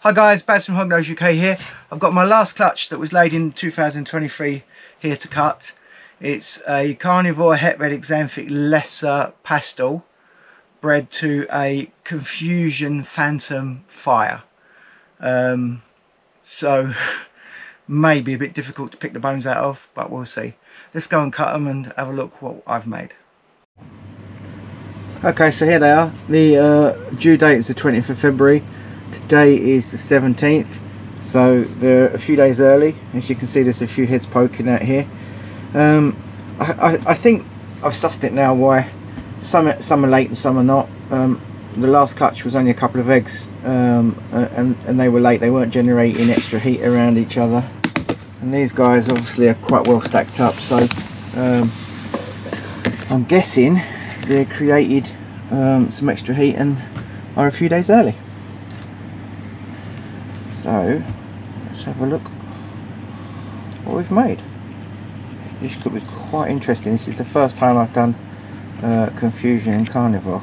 Hi guys, Baz from Hognose UK here. I've got my last clutch that was laid in 2023 here to cut. It's a Carnivore Het Red Axanthic Lesser Pastel bred to a Confusion Phantom Fire. So maybe a bit difficult to pick the bones out of, but we'll see. Let's go and cut them and have a look what I've made. Okay, so here they are. The due date is the 20th of February. Today is the 17th, so they're a few days early. As you can see, there's a few heads poking out here. I think I've sussed it now why some are late and some are not. The last clutch was only a couple of eggs, and they were late. They weren't generating extra heat around each other, and these guys obviously are quite well stacked up, so I'm guessing they created some extra heat and are a few days early. So let's have a look what we've made. This could be quite interesting. This is the first time I've done Confusion and Carnivore.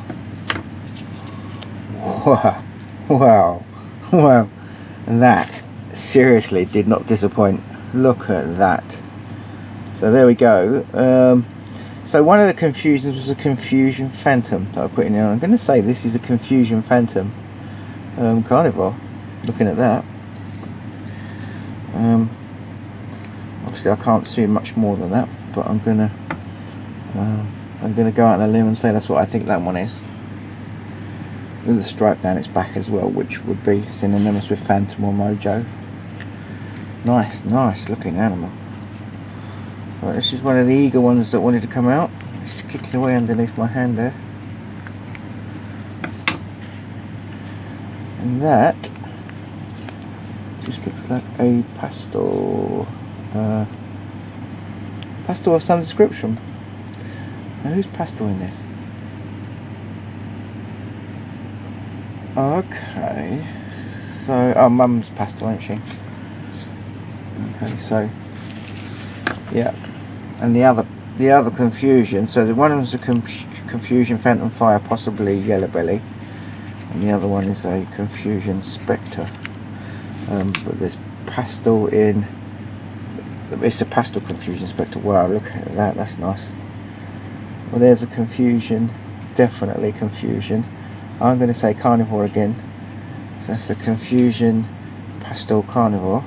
Wow, wow, wow. That seriously did not disappoint. Look at that. So there we go. So one of the Confusions was a Confusion Phantom that I put in there. I'm going to say this is a Confusion Phantom Carnivore. Looking at that, obviously I can't see much more than that, but I'm gonna go out on a limb and say that's what I think that one is. With the stripe down its back as well, which would be synonymous with Phantom or Mojo. Nice, nice looking animal. Right, this is one of the eager ones that wanted to come out. It's kicking away underneath my hand there, and that just looks like a pastel, pastel of some description. Now who's pastel in this? Okay, so oh, Mum's pastel, ain't she? Okay, so yeah, and the other Confusion. So the one was a Confusion Phantom Fire, possibly Yellow Belly, and the other one is a Confusion Spectre. But there's pastel in. It's a pastel Confusion Spectre. Wow, look at that. That's nice. Well, there's a Confusion, definitely Confusion. I'm going to say Carnivore again. So that's a Confusion Pastel Carnivore.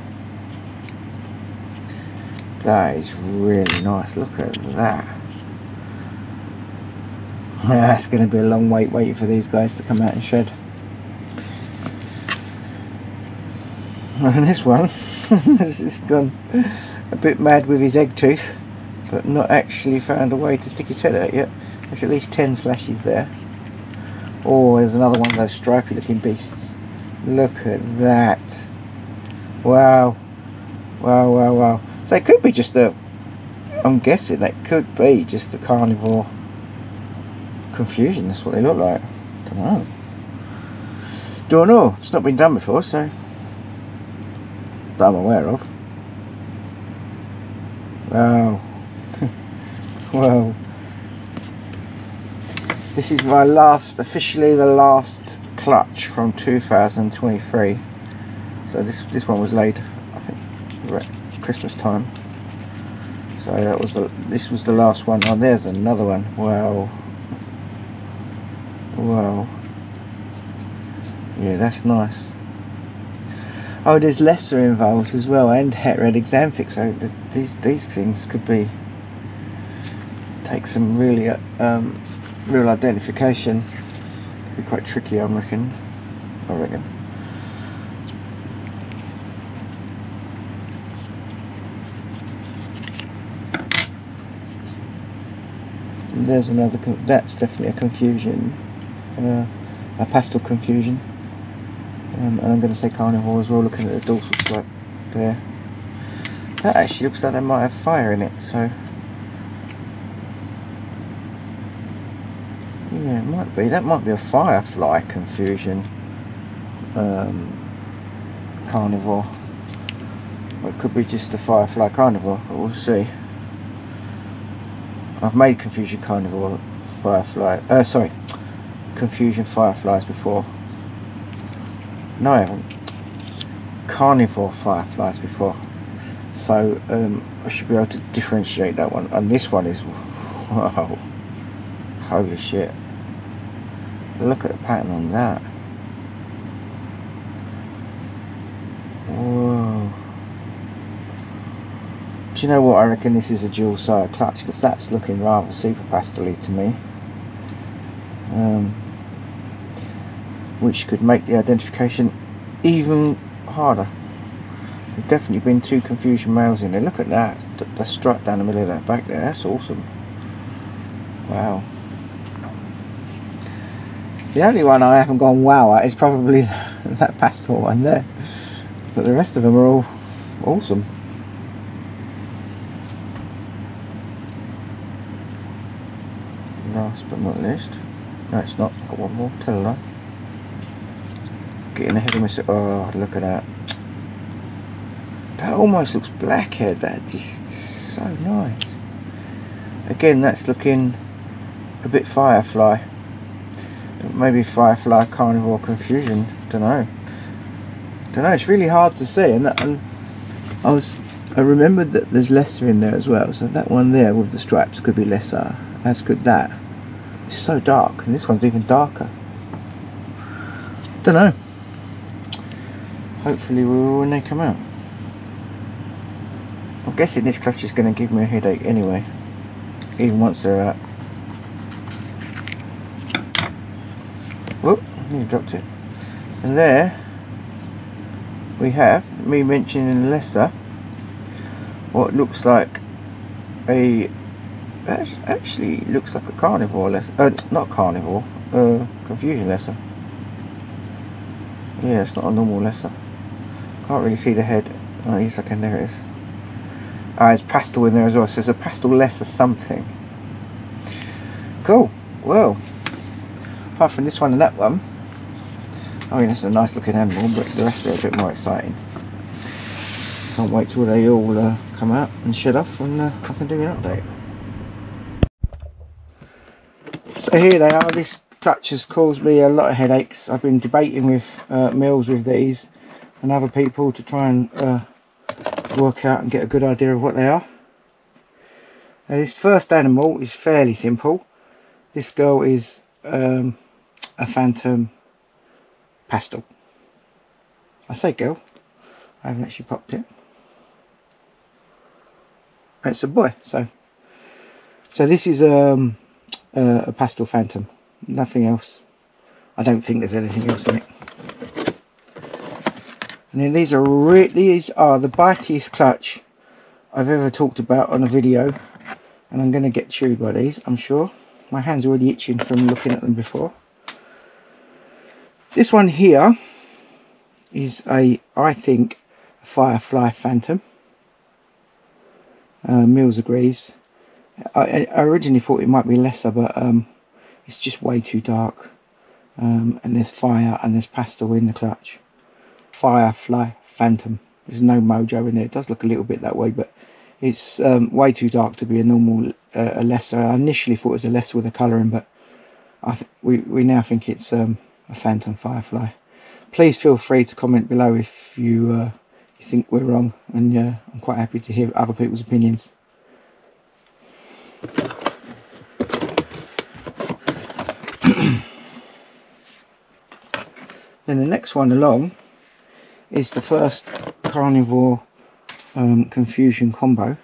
That is really nice. Look at that. That's going to be a long wait waiting for these guys to come out and shed. And this one has gone a bit mad with his egg tooth, but not actually found a way to stick his head out yet. There's at least 10 slashes there. Oh, there's another one of those stripy looking beasts. Look at that. Wow. Wow, wow, wow. So it could be just a, I'm guessing that could be just a Carnivore Confusion. That's what they look like. Don't know. It's not been done before, so that I'm aware of. Wow. Wow. This is my last, officially the last clutch from 2023. So this one was laid, I think, at Christmas time. So that was this was the last one. Oh, there's another one. Wow. Wow. Yeah, that's nice. Oh, there's lesser involved as well, and Het Red Axanthic, so these things could be take some really real identification. Could be quite tricky, I reckon. And there's another. That's definitely a Confusion, a pastel Confusion. And I'm going to say Carnivore as well, looking at the dorsal stripe there. That actually looks like they might have fire in it, so yeah, it might be. That might be a Firefly Confusion Carnivore. Or it could be just a Firefly Carnivore, but we'll see. I've made Confusion Carnivore Firefly, sorry, Confusion Fireflies before. No, I haven't. carnivore fireflies before, so I should be able to differentiate that one. And this one is, wow, holy shit, look at the pattern on that. Whoa. Do you know what, I reckon this is a dual side clutch, because that's looking rather super pastel-y to me, which could make the identification even harder. There's definitely been 2 confusion males in there. Look at that, the stripe down the middle of that back there, that's awesome. Wow. The only one I haven't gone wow at is probably that pastel one there, but the rest of them are all awesome. Last but not least, no it's not, got one more, tell a lie. Getting ahead of myself. Oh, look at that. That almost looks blackhead. That just so nice. Again, that's looking a bit firefly. Maybe firefly carnivore confusion. Don't know. It's really hard to see. And I remembered that there's lesser in there as well. So that one there with the stripes could be lesser. As could that. It's so dark, and this one's even darker. Don't know. Hopefully we will when they come out. I'm guessing this clutch is going to give me a headache anyway, even once they're out. Whoop, you dropped it. And there we have me mentioning lesser, what looks like a, actually looks like a carnivore lesser, not carnivore, confusion lesser. Yeah, it's not a normal lesser. Can't really see the head. Oh yes I can, there it is. It's pastel in there as well, so it's a pastel lesser something. Cool. Well, apart from this one and that one, I mean, it's a nice looking animal, but the rest are a bit more exciting. Can't wait till they all come out and shed off, and I can do an update. So here they are. This clutch has caused me a lot of headaches. I've been debating with Mills with these and other people to try and work out and get a good idea of what they are. Now, this first animal is fairly simple. This girl is a phantom pastel. I say girl, I haven't actually popped it. It's a boy, so this is a pastel phantom, nothing else. I don't think there's anything else in it. And then these are the bitiest clutch I've ever talked about on a video, and I'm going to get chewed by these, I'm sure. My hand's already itching from looking at them before. This one here is I think, a firefly phantom. Mills agrees. I originally thought it might be lesser, but it's just way too dark. And there's fire and there's pastel in the clutch. Firefly phantom. There's no mojo in there. It does look a little bit that way, but it's way too dark to be a normal a lesser. I initially thought it was a lesser with a colouring, but we now think it's a phantom firefly. Please feel free to comment below if you think we're wrong, and I'm quite happy to hear other people's opinions. Then the next one along is the first Carnivore Confusion combo.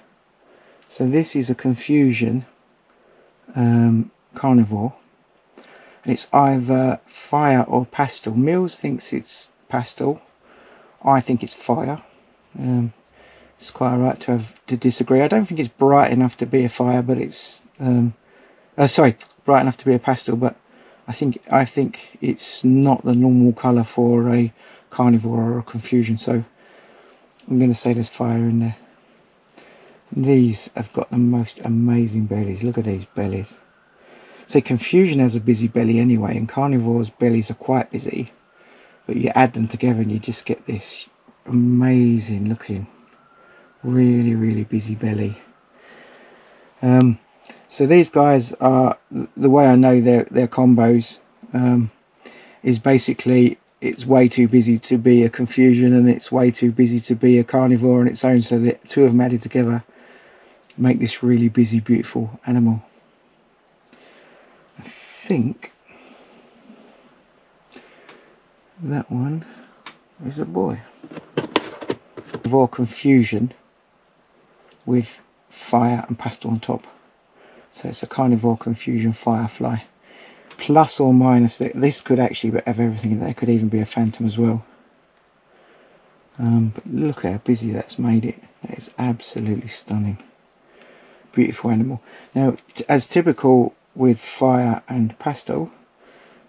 So this is a Confusion Carnivore. It's either fire or pastel. Mills thinks it's pastel. I think it's fire. It's quite alright to disagree. I don't think it's bright enough to be a fire, but it's sorry, bright enough to be a pastel, but I think it's not the normal colour for a Carnivore or a Confusion, so I'm going to say there's fire in there. These have got the most amazing bellies. Look at these bellies. So Confusion has a busy belly anyway, and Carnivore's bellies are quite busy, but you add them together and you just get this amazing looking, really busy belly. So these guys are, the way I know their combos is basically it's way too busy to be a confusion, and it's way too busy to be a carnivore on its own, so the two of them added together make this really busy, beautiful animal. I think that one is a boy. Carnivore Confusion with fire and pastel on top. So it's a Carnivore Confusion Firefly. Plus or minus, this could actually have everything in there. It could even be a phantom as well. But look how busy that's made it. That is absolutely stunning. Beautiful animal. Now, as typical with fire and pastel,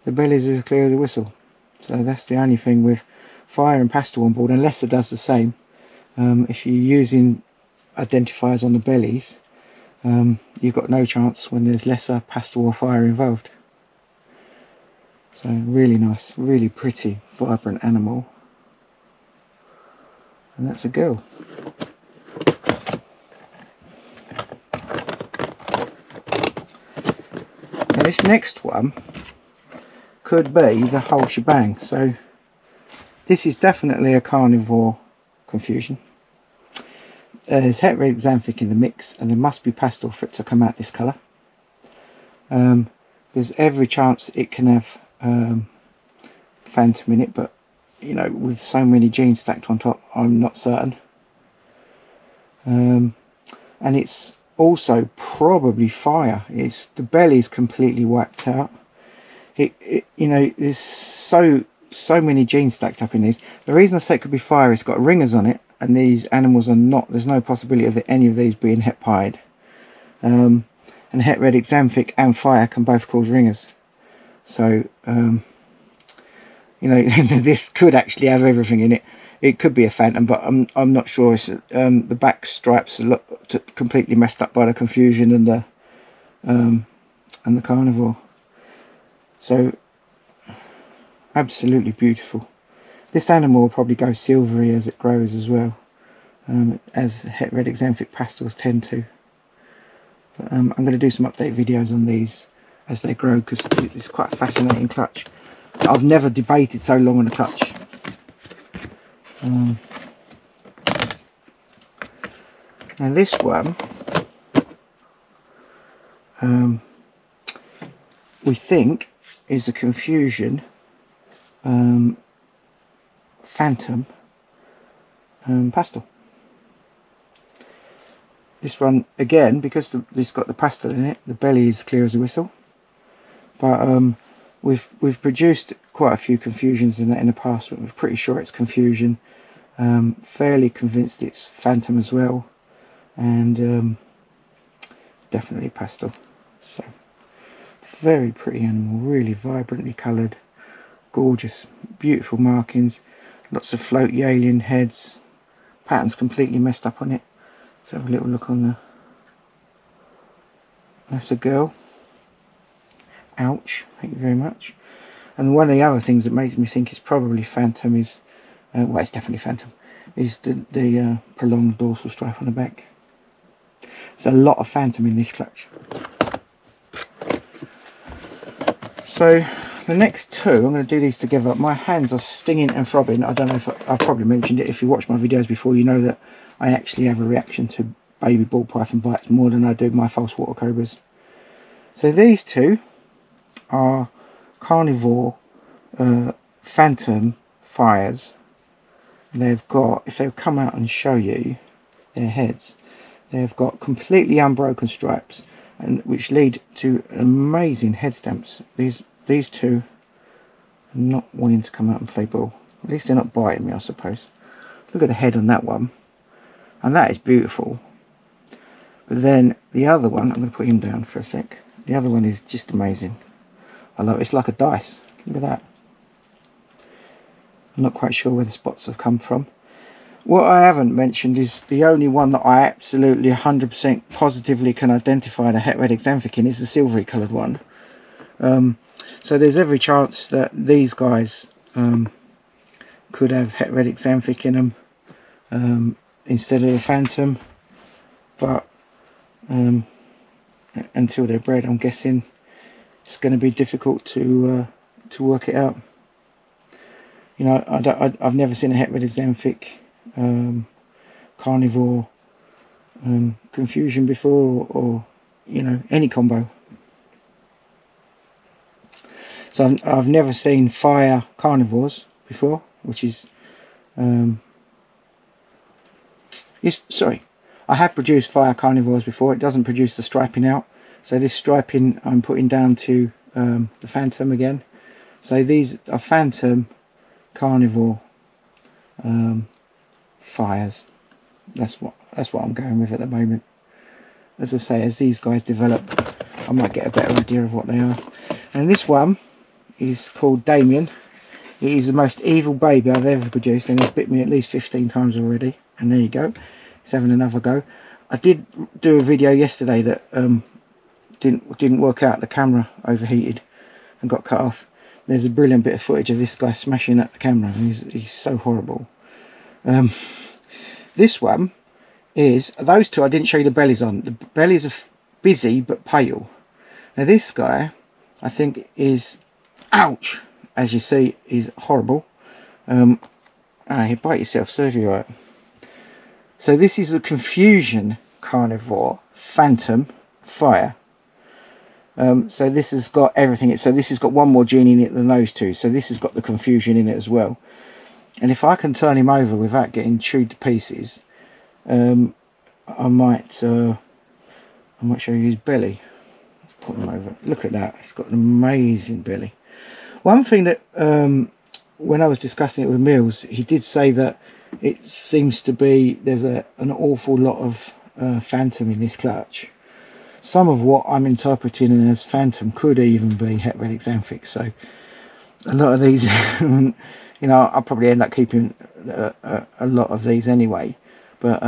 the bellies are as clear as a whistle. So that's the only thing with fire and pastel on board, unless it does the same. If you're using identifiers on the bellies, you've got no chance when there's lesser pastel or fire involved. So really nice, really pretty, vibrant animal. And that's a girl. Now this next one could be the whole shebang. So this is definitely a Carnivore Confusion. There's het red axanthic in the mix, and there must be pastel for it to come out this colour. There's every chance it can have phantom in it, but you know, with so many genes stacked on top, I'm not certain. And it's also probably fire. It's the belly's completely wiped out. You know, there's so many genes stacked up in these. The reason I say it could be fire is it's got ringers on it, and these animals are not. There's no possibility of any of these being het pied. And het red axanthic and fire can both cause ringers. So you know, this could actually have everything in it. It could be a phantom, but I'm not sure. It's, the back stripes are completely messed up by the confusion and the carnivore. So absolutely beautiful. This animal will probably go silvery as it grows as well, as het red axanthic pastels tend to. But, I'm going to do some update videos on these as they grow, because it's quite a fascinating clutch. I've never debated so long on a clutch. Now this one, we think is a Confusion phantom pastel. This one, again, because it's got the pastel in it, the belly is clear as a whistle. But we've produced quite a few Confusions in the past, but we're pretty sure it's Confusion. Fairly convinced it's phantom as well, and definitely pastel. So very pretty animal, really vibrantly coloured, gorgeous, beautiful markings, lots of floaty alien heads, patterns completely messed up on it. Let's have a little look on the. That's a girl. Ouch, thank you very much. And one of the other things that makes me think it's probably phantom is, well, it's definitely phantom, is the prolonged dorsal stripe on the back. There's a lot of phantom in this clutch. So the next two, I'm going to do these together. My hands are stinging and throbbing. I don't know if I've probably mentioned it. If you watch my videos before, you know that I actually have a reaction to baby ball python bites more than I do my false water cobras. So these two are Carnivore phantom fires. They've got, if they come out and show you their heads, they've got completely unbroken stripes, and which lead to amazing head stamps. These two are not wanting to come out and play ball. At least they're not biting me, I suppose. Look at the head on that one, and that is beautiful. But then the other one, I'm going to put him down for a sec. The other one is just amazing. I love it. It's like a dice. Look at that. I'm not quite sure where the spots have come from. What I haven't mentioned is the only one that I absolutely 100% positively can identify the het red axanthic in is the silvery coloured one. So there's every chance that these guys could have het red axanthic in them instead of the phantom, but until they're bred, I'm guessing it's going to be difficult to work it out. You know, I've never seen a het red axanthic carnivore confusion before, or you know, any combo. So I've never seen fire carnivores before, which is sorry, I have produced fire carnivores before. It doesn't produce the striping out, so this striping I'm putting down to the phantom again. So these are phantom carnivore fires. That's what I'm going with at the moment. As I say, as these guys develop, I might get a better idea of what they are. And this one is called Damien. It is the most evil baby I've ever produced, and he's bit me at least 15 times already. And there you go, he's having another go. I did do a video yesterday that didn't work out. The camera overheated and got cut off. There's a brilliant bit of footage of this guy smashing at the camera. He's so horrible. This one is, those two I didn't show you the bellies on. The bellies are busy but pale. Now this guy, I think, is, ouch, as you see, is horrible. You bite yourself, serve you right. So this is a Confusion carnivore phantom fire. So this has got everything. So this has got one more gene in it than those two. So this has got the Confusion in it as well. And if I can turn him over without getting chewed to pieces, I might show you his belly. Let's put him over. Look at that. He's got an amazing belly. One thing that when I was discussing it with Mills, he did say that it seems to be there's an awful lot of phantom in this clutch. Some of what I'm interpreting as phantom could even be het red axanthic. So a lot of these, you know, I'll probably end up keeping a lot of these anyway. But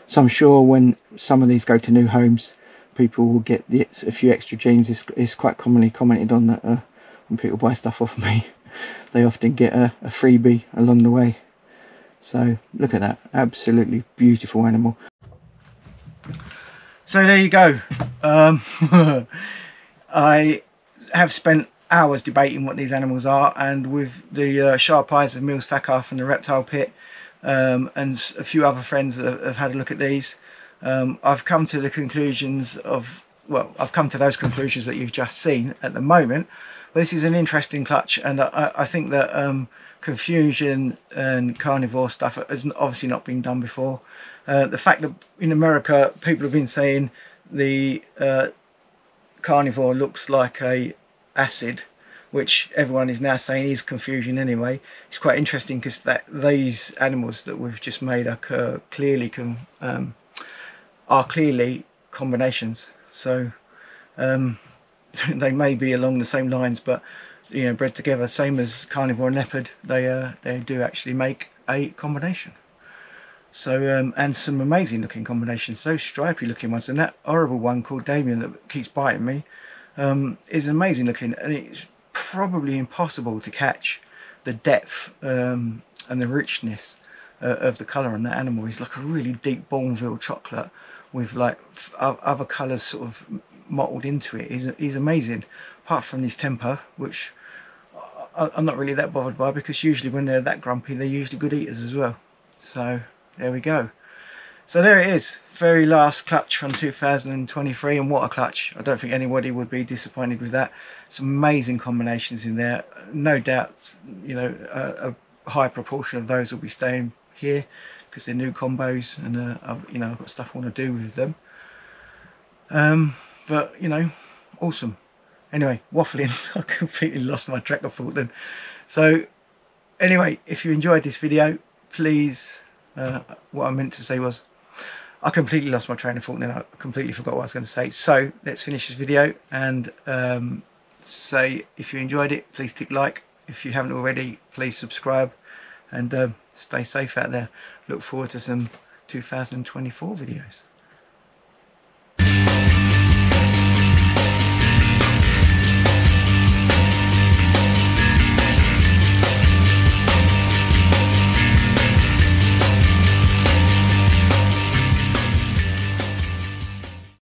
so I'm sure when some of these go to new homes, people will get a few extra genes. It's quite commonly commented on that when people buy stuff off me, they often get a freebie along the way. So look at that, absolutely beautiful animal. So there you go. I have spent hours debating what these animals are, and with the sharp eyes of Mills Thacker from the reptile pit, and a few other friends that have had a look at these, I've come to the conclusions of, well, I've come to those conclusions that you've just seen at the moment. But this is an interesting clutch, and I think that Confusion and carnivore stuff has obviously not been done before. The fact that in America people have been saying the carnivore looks like a acid, which everyone is now saying is Confusion anyway. It's quite interesting because these animals that we've just made are clearly combinations. So they may be along the same lines, but you know, bred together, same as carnivore and leopard, they do actually make a combination. So and some amazing looking combinations, those stripy looking ones, and that horrible one called Damien that keeps biting me is amazing looking, and it's probably impossible to catch the depth and the richness of the colour on that animal. He's like a really deep Bourneville chocolate with like other colours sort of mottled into it. He's amazing, apart from his temper, which I'm not really that bothered by, because usually when they're that grumpy they're usually good eaters as well. So there we go. So there it is, very last clutch from 2023, and what a clutch. I don't think anybody would be disappointed with that. Some amazing combinations in there, no doubt. You know, a high proportion of those will be staying here because they're new combos, and you know, I've got stuff I want to do with them. But you know, awesome. Anyway, waffling, I completely lost my track of thought then. So anyway, if you enjoyed this video, please, what I meant to say was, I completely lost my train of thought, and then I completely forgot what I was going to say. So let's finish this video and say, if you enjoyed it, please tick like. If you haven't already, please subscribe, and stay safe out there. Look forward to some 2024 videos.